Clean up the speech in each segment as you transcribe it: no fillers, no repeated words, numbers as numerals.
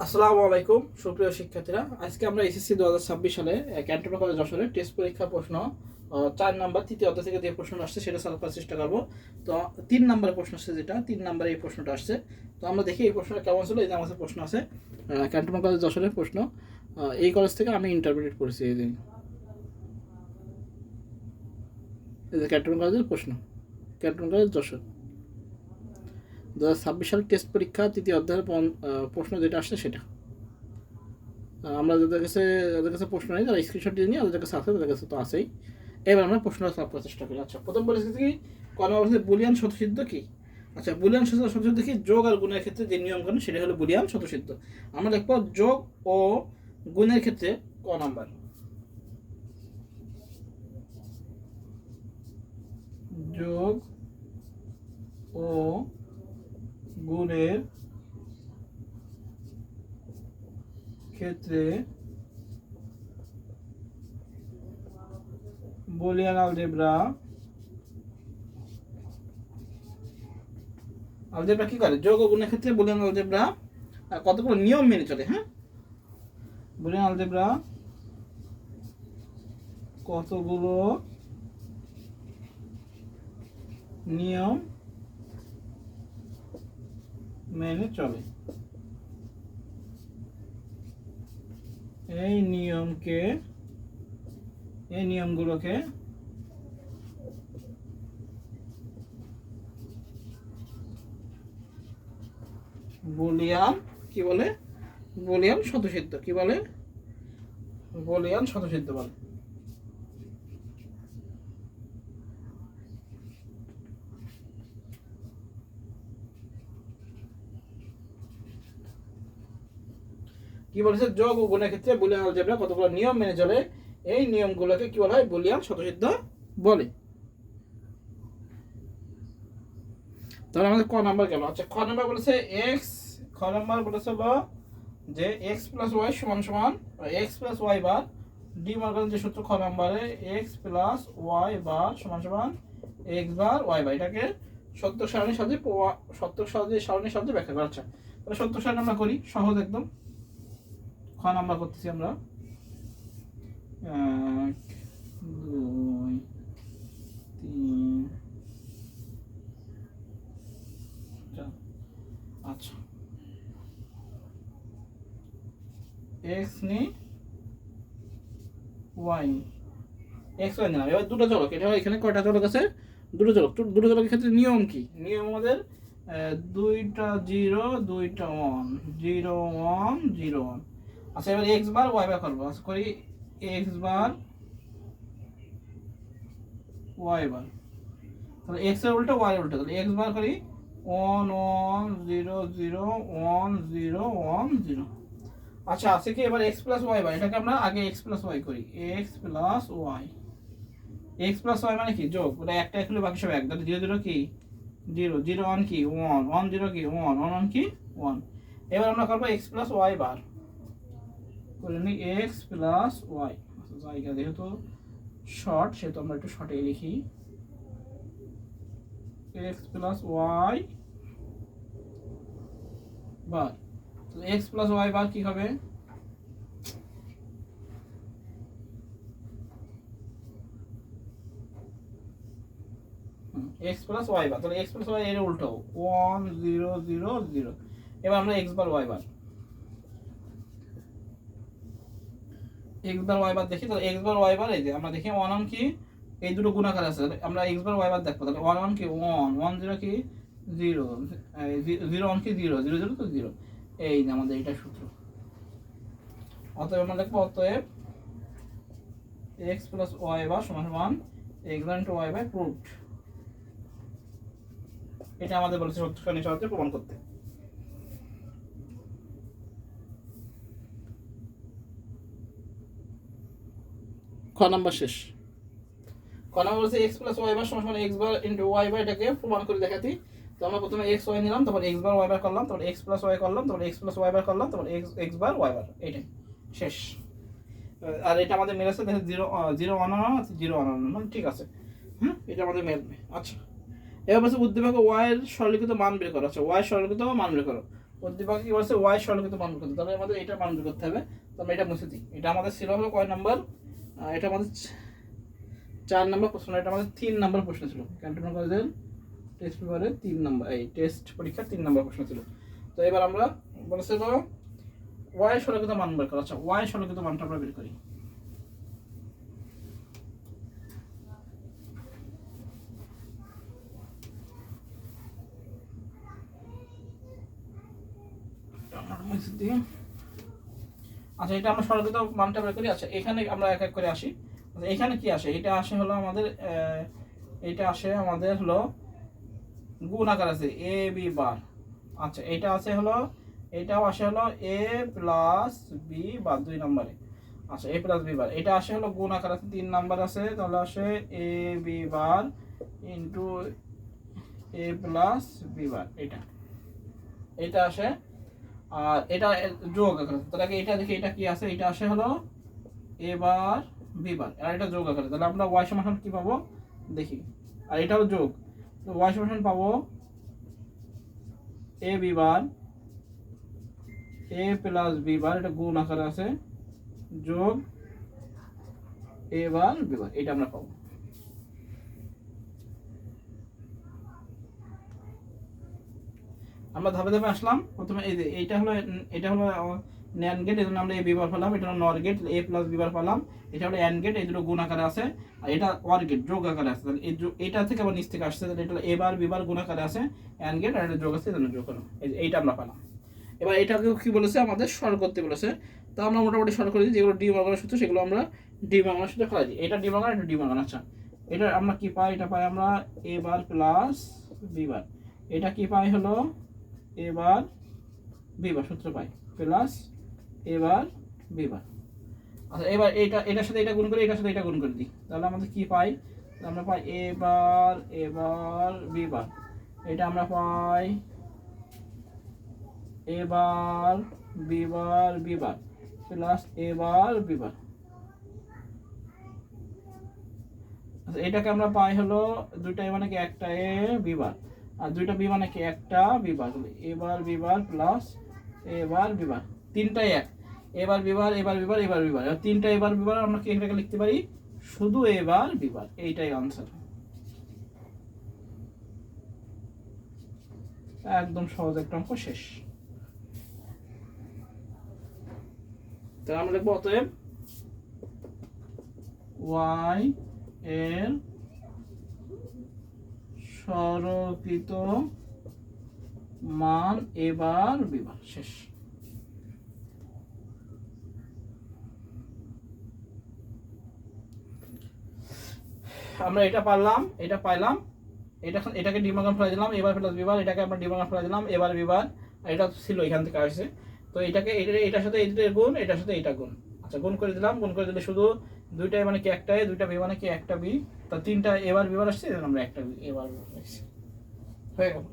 আসসালামু আলাইকুম সুপ্রিয় শিক্ষার্থীরা, আজকে আমরা এসএসসি 2026 সালে ক্যান্টনমেন্ট কলেজ যশোরের টেস্ট পরীক্ষা প্রশ্ন 4 নাম্বার তৃতীয় অধ্যায় থেকে যে প্রশ্ন আসছে সেটা সলভ করার চেষ্টা করবো। তো 3 নাম্বারের প্রশ্ন আসছে, যেটা 3 নাম্বারে এই প্রশ্নটা আসছে। তো আমরা দেখি এই প্রশ্নটা কেমন ছিল। এই যে আমাদের প্রশ্ন আছে ক্যান্টনমেন্ট কলেজ যশোরের প্রশ্ন। এই কলেজ থেকে আমি ইন্টারপ্রিট করেছি। এই যে ক্যান্টনমেন্ট কলেজের প্রশ্ন, ক্যান্টনমেন্ট কলেজ যশোর 2026 সালের টেস্ট পরীক্ষা তৃতীয় অধ্যায়ের প্রশ্ন যেটা আসছে সেটা। আমরা যাদের কাছে প্রশ্ন নেই, তারা স্ক্রিনশট দিয়ে নিয়ে ওদের কাছে আছে, তাদের কাছে তো আছেই। এবার আমরা প্রশ্নটা সলভ করার চেষ্টা করি। আচ্ছা, প্রথম বলেছে কি কোন অবস্থায় বুলিয়ান স্বতঃসিদ্ধ কি। আচ্ছা, বুলিয়ান স্বতঃসিদ্ধ কি? যোগ আর গুণের ক্ষেত্রে যে নিয়ম কানুন সেটা হলো বুলিয়ান স্বতঃসিদ্ধ। আমরা দেখবো যোগ ও গুণের ক্ষেত্রে ক নাম্বার, যোগ ও গুণের ক্ষেত্রে বুলিয়ান আলজেব্রা কি করে? যোগ ও গুণের ক্ষেত্রে বুলিয়ান আলজেব্রা কতগুলো নিয়ম মেনে চলে। হ্যাঁ, বুলিয়ান আলজেব্রা কতগুলো নিয়ম মেনে চলে। এই নিয়মগুলোকে বুলিয়ান কি বলে? বুলিয়ান স্বতঃসিদ্ধ কি বলে? বুলিয়ান স্বতঃসিদ্ধ বলে। কি বলেছে? যোগ ও গুণের ক্ষেত্রে বুলিয়ান আলজেব্রা কতগুলো নিয়ম মেনে চলে। এই নিয়মগুলোকে কি বলা হয়? বুলিয়ান স্বতঃসিদ্ধ বলে। তাহলে আমাদের ক নাম্বার গেল। আচ্ছা, খ নাম্বার বলেছে খ নাম্বার বলেছে যে x প্লাস ওয়াই সমান সমান x plus y bar D মর্গানের যে সূত্র খ নাম্বারে x প্লাস ওয়াই বার সমান সমান x বার ওয়াই বার, এটাকে সত্য সারণীর সাহায্যে ব্যাখ্যা করা। আচ্ছা, তাহলে সত্য সারণী আমরা করি, সহজ একদম। খ নাম্বার করতেছি আমরা 1 2 3 4। আচ্ছা, x নি y, x y নিলাম। এবার দুটো চলক, এটা এখানে কয়টা চলক আছে? দুটো চলক। দুটো চলকের ক্ষেত্রে নিয়ম কি? নিয়ম আমাদের দুইটা 0 দুইটা 1, 0 1 0 1। আচ্ছা, এবার x বার y বার করবো। আচ্ছা, করি x বার y বার, তাহলে x এর উল্টো y এর উল্টো, তাহলে x বার করি 1 1 0 0 1 0 1 0। আচ্ছা, আছে কি? এবার x প্লাস ওয়াই বার, এটাকে আমরা আগে x প্লাস ওয়াই করি। x plus y, x plus y মানে কি? যোগ। ওটা একটা খুলে বাকি সব এক। তাহলে 0 0 কি 0, 0 1 কি 1, 1 0 কি 1, 1 1 কি 1। এবার আমরা করবো x প্লাস ওয়াই বার, করে নিই x প্লাস ওয়াই। জায়গা যেহেতু শর্ট সেহেতু আমরা একটু শর্টে লিখি x প্লাস ওয়াই বার। তাহলে x প্লাস ওয়াই বার কি হবে? x প্লাস ওয়াই বার, তাহলে x প্লাস ওয়াই এর উল্টো 1 0 0 0। এবার আমরা x বার ওয়াই বার, x বার ওয়াই বার দেখি। তাহলে x বার ওয়াই বার, এই যে আমরা দেখি 1 1 কি, এই দুটো গুণাকার আছে, আমরা x বার ওয়াই বার দেখবো। তাহলে 1 1 কি 1, 1 0 কি 0, 0 1 কি 0, 0 0 তো 0। এই যে আমাদের এটা সূত্র। অতএব আমরা দেখবো, অতএব x প্লাস ওয়াই বার সমান সমান x বার ইনটু ওয়াই বার প্রুভড। এটা আমাদের বলেছে সত্য সারণীর সাহায্যে প্রমাণ করতে। খ নাম্বার শেষ। খ নাম্বার বলছে x প্লাস ওয়াই বার সমান সমান x বার ইনটু ওয়াই বার, এটাকে প্রমাণ করে দেখাতি। তো আমরা প্রথমে x y নিলাম, তারপর x বার ওয়াই বার করলাম, তারপর x প্লাস ওয়াই করলাম, তারপর x প্লাস ওয়াই বার করলাম, তারপর x বার ওয়াই বার, এইটাই শেষ। আর এটা আমাদের মিলেছে, দেখে 0 0 1 1 0 1 1, ঠিক আছে। হ্যাঁ, এটা আমাদের মেলবে। আচ্ছা, এবার বলছে উদ্দীপক y এর সরলীকৃত মান বের করো। আচ্ছা, y এর সরলীকৃত মান বের করো। উদ্দীপকে কি বলছে ওয়াই সরলরেখিত মান বের করতে, তাহলে আমাদের এটা মান বের করতে হবে। তো আমরা এটা মুছে দিই। এটা আমাদের ছিল হলো কয় নাম্বার, এটা আমাদের 4 নাম্বার প্রশ্ন, এটা আমাদের 3 নাম্বার প্রশ্ন ছিল ক্যান্টনমেন্ট কলেজের টেস্ট পেপারে 3 নাম্বার, এই টেস্ট পরীক্ষার 3 নাম্বার প্রশ্ন ছিল। তো এবার আমরা বলেছে ওয়াই সরলরেখিত মান বের করা। আচ্ছা ওয়াই সরলরেখিত মানটা আমরা বের করি। আচ্ছা এটা আমরা সরলরেখিত মানটা বের করি। আচ্ছা এখানে আমরা এক এক করে আসি। আচ্ছা এখানে কি আসে, এটা আসে হলো আমাদের এটা আসে আমাদের হলো গুণ আকার আছে এ বি বার। আচ্ছা এটা আছে হলো, এটাও আসে হলো এ প্লাস বি বার 2 নম্বরে। আচ্ছা এ প্লাস বি বার এটা আসে হলো গুণ আকার আছে 3 নাম্বার আছে, তাহলে আসে A B bar into A plus B বার, এটা আসে। আর এটা যোগ আকার আছে, তাহলে এটা দেখি এটা কি আছে, এটা আসে হলো এ বার বি বার, আর এটা যোগ আকারে, তাহলে আমরা ওয়াই সমান কি পাবো দেখি। আর এটাও যোগ, তো ওয়াই সমান পাবো A B bar A plus B বার, এটা গুণ আকারে আছে, যোগ এ বার বি বার, এটা আমরা পাবো। আমরা ধাপে ধাপে আসলাম। প্রথমে এই যে এটা হলো ন্যান্ড গেট, এজন্য আমরা এ বি বার পেলাম। এটা হলো নর গেট, এ প্লাস বি বার পেলাম। এটা হলো অ্যান্ড গেট, এই দুটো গুণ আকারে আছে। আর এটা ওয়ার গেট, যোগ আকারে আছে। তাহলে এটা থেকে আবার নিচ থেকে আসছে, তাহলে এটা হলো এ বার বি বার গুণ আকারে আছে, অ্যান্ড গেট, আর এটা যোগ আছে, এজন্য যোগ হলো। এইটা আমরা পেলাম। এবার এটাকে কি বলেছে, আমাদের সরল করতে বলেছে। তো আমরা মোটামুটি সরল করে দিই, যেগুলো ডি মর্গানের সূত্র সেগুলো আমরা ডি মর্গানের সূত্রে ফেলাই দিই। এটা ডি মর্গান, এটা ডি মর্গান। আচ্ছা এটা আমরা কি পাই, এটা পাই আমরা এ বার প্লাস বি বার। এটা কি পাই হলো এবার বিবার, সূত্র পাই প্লাস এবার বিবার। আচ্ছা এবার এটার সাথে এটা গুণ করে, এটার সাথে এটা গুণ করে দিই, তাহলে আমাদের কি পাই, আমরা পাই এবার বিবার। এটা আমরা পাই এবার বিবার প্লাস এবার বিবার। আচ্ছা এটাকে আমরা পাই হলো দুইটাই মানে কি একটা এ বিবার, আর দুইটা বি মানে কি একটা বিবার, এবার বিবার প্লাস এবার বিবার, তিনটাই এক, এবার বিবার এবার বিবার এবার বিবার, আর তিনটা এবার বিবার আমরা কি এটাকে লিখতে পারি শুধু এবার বিবার, এইটাই আনসার। একদম সহজ একটা অঙ্ক শেষ। তো আমরা লিখবো অতএব ওয়াই এর সরলকৃত মান এবার বিবার, শেষ। আমরা এটা পারলাম, এটা পাইলাম, এটাকে ডিমাগান ফেলে দিলাম এবার প্লাস বিবার, এটাকে আমরা ডিমাগান ফেলে দিলাম এবার বিবার, আর এটা ছিল এখান থেকে আসছে। তো এটাকে এটার সাথে এইটা গুণ, এটার সাথে এটা গুণ। আচ্ছা গুণ করে দিলাম, গুণ করে দিলে শুধু দুইটাই মানে কি একটা এ, দুইটা বি মানে কি একটা বি, তা তিনটা এবার বিবার আসছে, আমরা একটা এবার লিখছি, হয়ে গেল।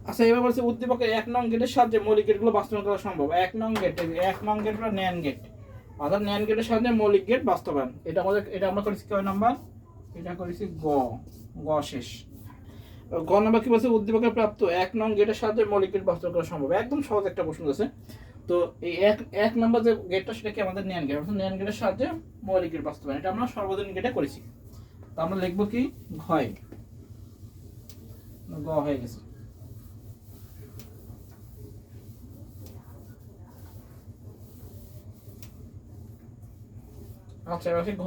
আচ্ছা এবার বলছে উদ্দীপকের 1 নং গেটের সাহায্যে মৌলিক গেটগুলো বাস্তবায়ন করা সম্ভব। 1 নং গেট, 1 নং গেট হলো ন্যান্ড গেট, অর্থাৎ ন্যান্ড গেটের সাহায্যে মৌলিক গেট বাস্তবায়ন। এটা আমরা করেছি কয় নাম্বার, এটা করেছি গ শেষ। গ নাম্বার কি বলছে, উদ্দীপকের প্রাপ্ত 1 নং গেটের সাহায্যে মৌলিক গেট বাস্তবায়ন করা সম্ভব। একদম সহজ একটা প্রশ্ন আছে। তো এই এক নাম্বার যে গেটটা সেটা কি আমাদের ন্যান্ড গেট, অর্থাৎ ন্যান্ড গেটের সাহায্যে মৌলিক গেট বাস্তবায়ন, এটা আমরা সর্বজনীন গেটে করেছি। তো আমরা লিখবো কি ঘয়, গ হয়ে গেছে। আচ্ছা এবার ঘ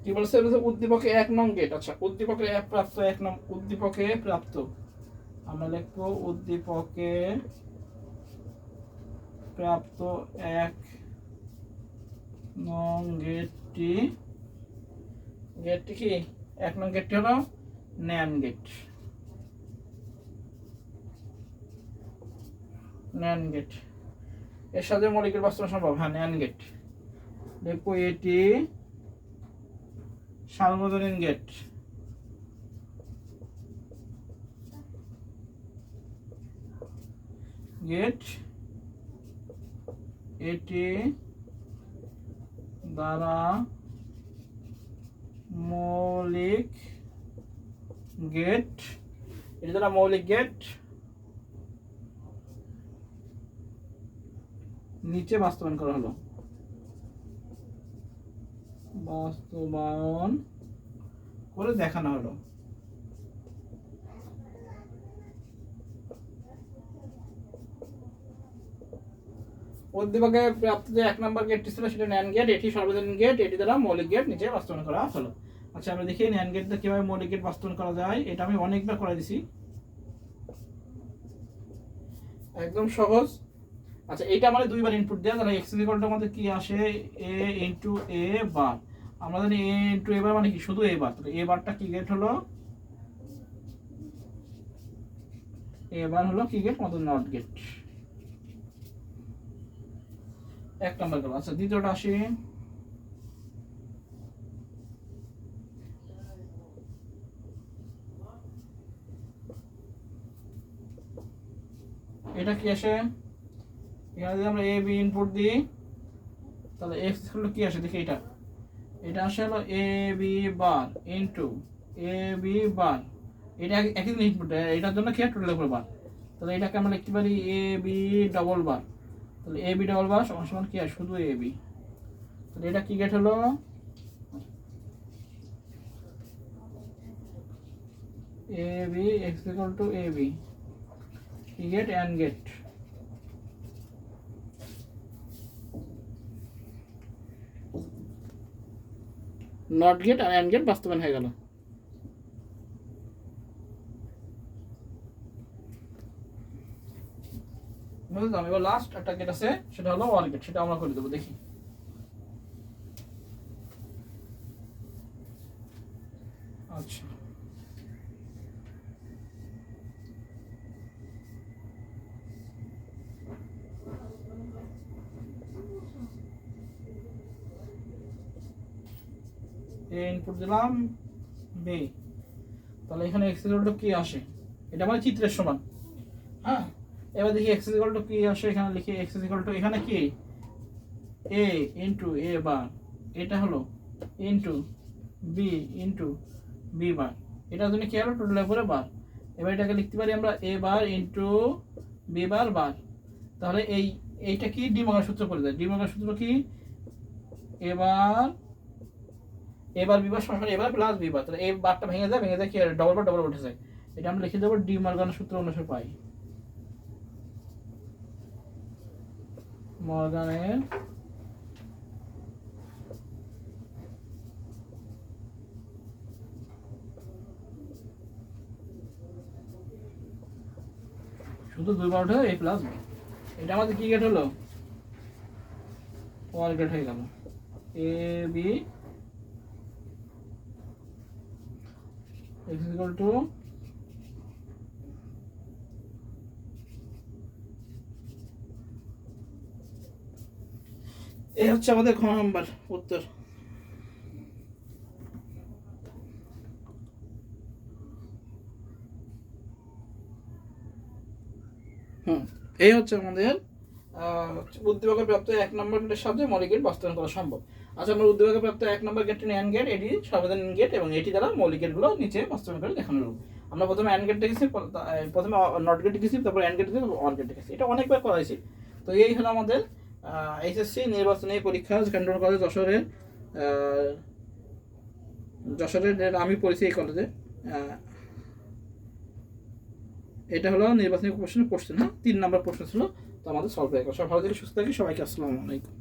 কি বলছে, উদ্দীপকে 1 নং গেট। আচ্ছা উদ্দীপকে প্রাপ্ত 1 নং, উদ্দীপকে প্রাপ্ত, আমরা লিখবো উদ্দীপকে প্রাপ্ত 1 নং গেটটি কি 1 নং গেটটি হলো ন্যান্ড গেট, এর সাথে মৌলিক গেট বাস্তবায়ন সম্ভব। হ্যাঁ ন্যান্ড গেট লিখবো, এটি সার্বজনীন গেট, এটি দ্বারা মৌলিক গেট, এটি দ্বারা মৌলিক গেট নিচে বাস্তবায়ন করা হলো, বাস্তবায়ন করে দেখানো হলো। উদ্দীপকে প্রাপ্ত যে 1 নম্বর গেটটি ছিল সেটা ন্যান্ড গেট, এটি সর্বজনীন গেট, এটি দ্বারা মৌলিক গেট নিচে বাস্তবায়ন করা হলো। আচ্ছা আমরা দেখি ন্যান্ড গেটটা কিভাবে মৌলিক গেট বাস্তবায়ন করা যায়। এটা আমি অনেকবার করে দিছি, একদম সহজ। আচ্ছা এটা আমাদের দুইবার ইনপুট দেওয়া, তাহলে এক্স ইকুয়ালটার মধ্যে কি আসে, এ ইনটু এ বার। আমরা জানি এ ইনটু এ বার মানে কি, শুধু এ বার। তাহলে এ বারটা কি গেট হলো, এ বার হলো কি গেট, মতো নট গেট। 1 নম্বর গেল। আচ্ছা দ্বিতীয়টা আসি, এটা কি আসে, এখানে যদি আমরা এ বি ইনপুট দিই তাহলে এক্স ইকুয়াল কি আসে দেখি, এটা আসে হলো A B bar into A B বার, এটা একই দিন ইনপুট, এটার জন্য কি টোটাল উপর বার। তাহলে এটাকে আমরা লিখতে পারি এ বি ডবল বার। তাহলে এ বি ডবল বার সমান সমান কি আসে, শুধু এ বি। তাহলে এটা কি গেট হলো, A B X equal to A B, কি gate, and gate. Not gate আর অ্যান্ড গেট বাস্তবায়ন হয়ে গেল। বুঝলাম। এবার লাস্ট একটা গেট আছে, সেটা হলো ওয়ার গেট, সেটা আমরা করে দেবো, দেখি। আচ্ছা এ ইনপুট দিলাম বি, তাহলে এখানে এক্স ইকুয়াল টু কি আসে, এটা মানে চিত্রের সমান। হ্যাঁ এবার দেখি এক্স ইকুয়াল টু কি আসে, এখানে লিখি এক্স ইকুয়াল টু, এখানে কি এ ইনটু এ বার, এটা হলো into B into B bar, এটার জন্য কি হলো টোটাল উপরে বার। এবার এটাকে লিখতে পারি আমরা এ বার ইনটু বি বার বার। তাহলে এইটা কি ডিমর্গান সূত্র পড়ে যায়, ডিমর্গান সূত্র কি, এবার বিবার সমান এবার প্লাস বিবার। তাহলে এই বারটা ভেঙে যায় কি ডবল বার উঠে যায়। এটা আমরা লিখে দেবো ডিমর্গান সূত্র অনুসারে পাই, মর্গানের শুধু দুইবার উঠে এ প্লাস বি। এটা আমাদের কি গেট হলো, ওয়ার গেট হয়ে গেল। A B x equal to এই হচ্ছে আমাদের খ নাম্বার উত্তর। এই হচ্ছে আমাদের উদ্দীপকে প্রাপ্ত 1 নম্বর গেটের সাহায্যে মৌলিক গেট বাস্তবায়ন করা সম্ভব। আচ্ছা আমরা উদ্দীপকে প্রাপ্ত 1 নম্বর গেটটি ন্যান্ড গেট, এটি সর্বজনীন গেট এবং এটি দ্বারা মৌলিক গেটগুলো নিচে বাস্তবায়ন করে দেখানো হলো। আমরা প্রথমে অ্যান্ড গেট দেখেছি, প্রথমে নট গেট দেখেছি, তারপর অ্যান্ড গেট দেখেছি, অর গেট দেখেছি, এটা অনেকবার করা হয়েছে। তো এই হলো আমাদের এইচএসসি নির্বাচনী পরীক্ষা, কেন্দ্র কলেজ যশোরের আমি পড়েছি এই কলেজে। এটা হলো নির্বাচনী কোশ্চেন, হ্যাঁ 3 নম্বর প্রশ্ন ছিল। তো আমাদের সলভ হয়ে গেল। সব ভালো থেকে সুস্থ থাকি, সবাইকে আসসালামু আলাইকুম।